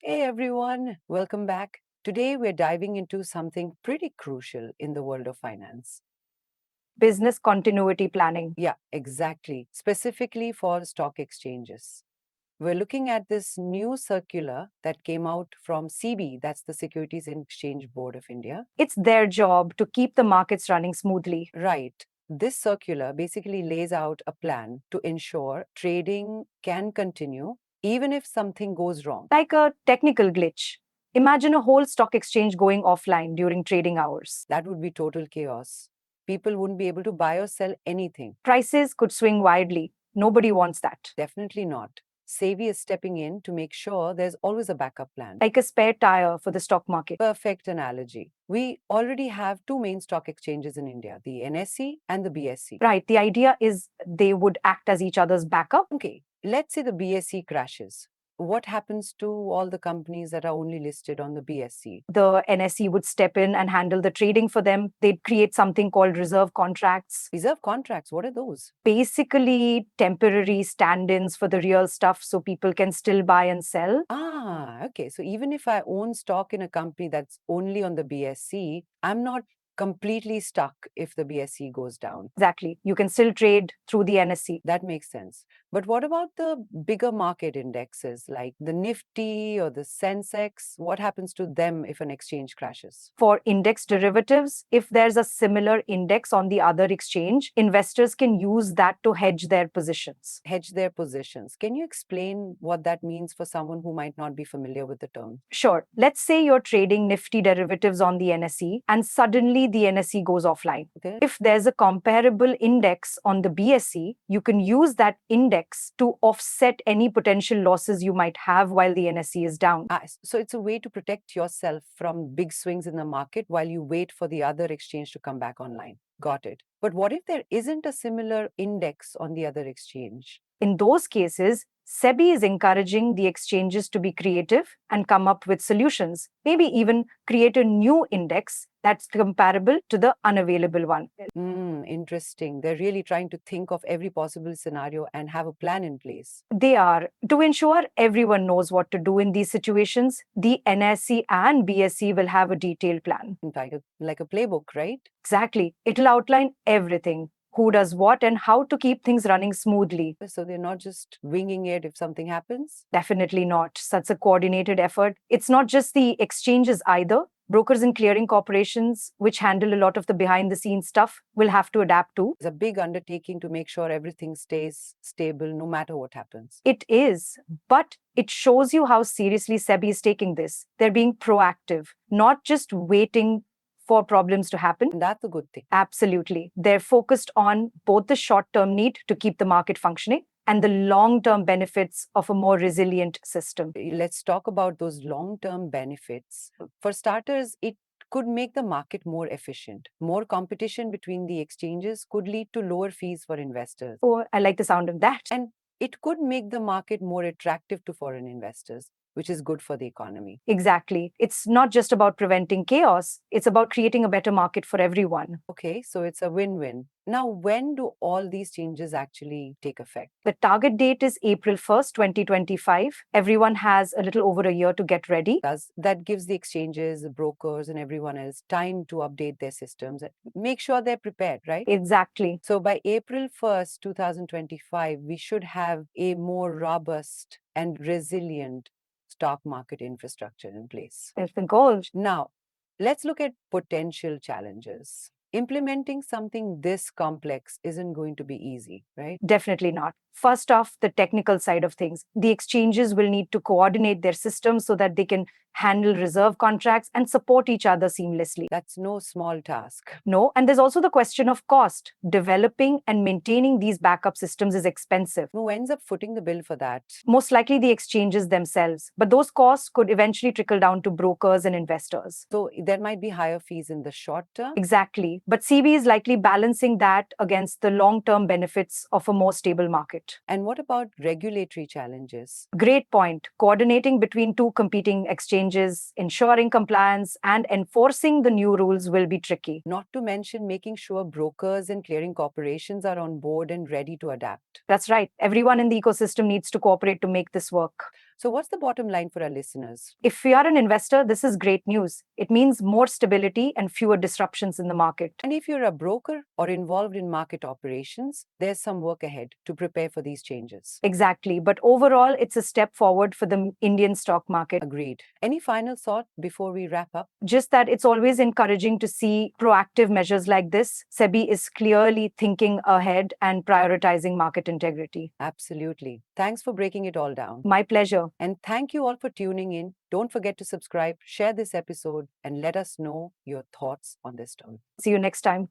Hey everyone, welcome back. Today we're diving into something pretty crucial in the world of finance. Business continuity planning. Yeah, exactly. Specifically for stock exchanges. We're looking at this new circular that came out from SEBI, that's the Securities and Exchange Board of India. It's their job to keep the markets running smoothly. Right. This circular basically lays out a plan to ensure trading can continue even if something goes wrong. Like a technical glitch. Imagine a whole stock exchange going offline during trading hours. That would be total chaos. People wouldn't be able to buy or sell anything. Prices could swing wildly. Nobody wants that. Definitely not. SEBI is stepping in to make sure there's always a backup plan. Like a spare tire for the stock market. Perfect analogy. We already have two main stock exchanges in India, the NSE and the BSE. Right. The idea is they would act as each other's backup. Okay, let's say the BSE crashes. What happens to all the companies that are only listed on the BSE? The NSE would step in and handle the trading for them. They'd create something called reserve contracts. Reserve contracts, what are those? Basically, temporary stand ins for the real stuff so people can still buy and sell. Okay. So even if I own stock in a company that's only on the BSE, I'm not completely stuck if the BSE goes down. Exactly. You can still trade through the NSE. That makes sense. But what about the bigger market indexes like the Nifty or the Sensex? What happens to them if an exchange crashes? For index derivatives, if there's a similar index on the other exchange, investors can use that to hedge their positions. Hedge their positions. Can you explain what that means for someone who might not be familiar with the term? Sure. Let's say you're trading Nifty derivatives on the NSE and suddenly the NSE goes offline. Okay. If there's a comparable index on the BSE, you can use that index to offset any potential losses you might have while the NSE is down. So it's a way to protect yourself from big swings in the market while you wait for the other exchange to come back online. Got it. But what if there isn't a similar index on the other exchange? In those cases, SEBI is encouraging the exchanges to be creative and come up with solutions, maybe even create a new index that's comparable to the unavailable one. Interesting. They're really trying to think of every possible scenario and have a plan in place. They are. To ensure everyone knows what to do in these situations, the NSE and BSE will have a detailed plan. Like a playbook, right? Exactly. It'll outline everything, who does what and how to keep things running smoothly. So they're not just winging it if something happens? Definitely not. Such a coordinated effort. It's not just the exchanges either. Brokers and clearing corporations, which handle a lot of the behind the scenes stuff, will have to adapt too. It's a big undertaking to make sure everything stays stable no matter what happens. It is, but it shows you how seriously SEBI is taking this. They're being proactive, not just waiting for problems to happen. And that's a good thing. Absolutely. They're focused on both the short term need to keep the market functioning and the long term benefits of a more resilient system. Let's talk about those long term benefits. For starters, it could make the market more efficient. More competition between the exchanges could lead to lower fees for investors. Oh, I like the sound of that. And it could make the market more attractive to foreign investors, which is good for the economy. Exactly. It's not just about preventing chaos, it's about creating a better market for everyone. Okay, so it's a win win. Now, when do all these changes actually take effect? The target date is April 1st, 2025. Everyone has a little over a year to get ready. That gives the exchanges, the brokers, and everyone else time to update their systems and make sure they're prepared, right? Exactly. So by April 1st, 2025, we should have a more robust and resilient stock market infrastructure in place. That's the goal. Now, let's look at potential challenges. Implementing something this complex isn't going to be easy, right? Definitely not. First off, the technical side of things. The exchanges will need to coordinate their systems so that they can handle reserve contracts and support each other seamlessly. That's no small task. No, and there's also the question of cost. Developing and maintaining these backup systems is expensive. Who ends up footing the bill for that? Most likely the exchanges themselves, but those costs could eventually trickle down to brokers and investors. So there might be higher fees in the short term. Exactly. But SEBI is likely balancing that against the long-term benefits of a more stable market. And what about regulatory challenges? Great point. Coordinating between two competing exchanges, ensuring compliance, and enforcing the new rules will be tricky. Not to mention making sure brokers and clearing corporations are on board and ready to adapt. That's right. Everyone in the ecosystem needs to cooperate to make this work. So, what's the bottom line for our listeners? If we are an investor, this is great news. It means more stability and fewer disruptions in the market. And if you're a broker or involved in market operations, there's some work ahead to prepare for these changes. Exactly. But overall, it's a step forward for the Indian stock market. Agreed. Any final thought before we wrap up? Just that it's always encouraging to see proactive measures like this. SEBI is clearly thinking ahead and prioritizing market integrity. Absolutely. Thanks for breaking it all down. My pleasure. And thank you all for tuning in. Don't forget to subscribe, share this episode, and let us know your thoughts on this topic. See you next time.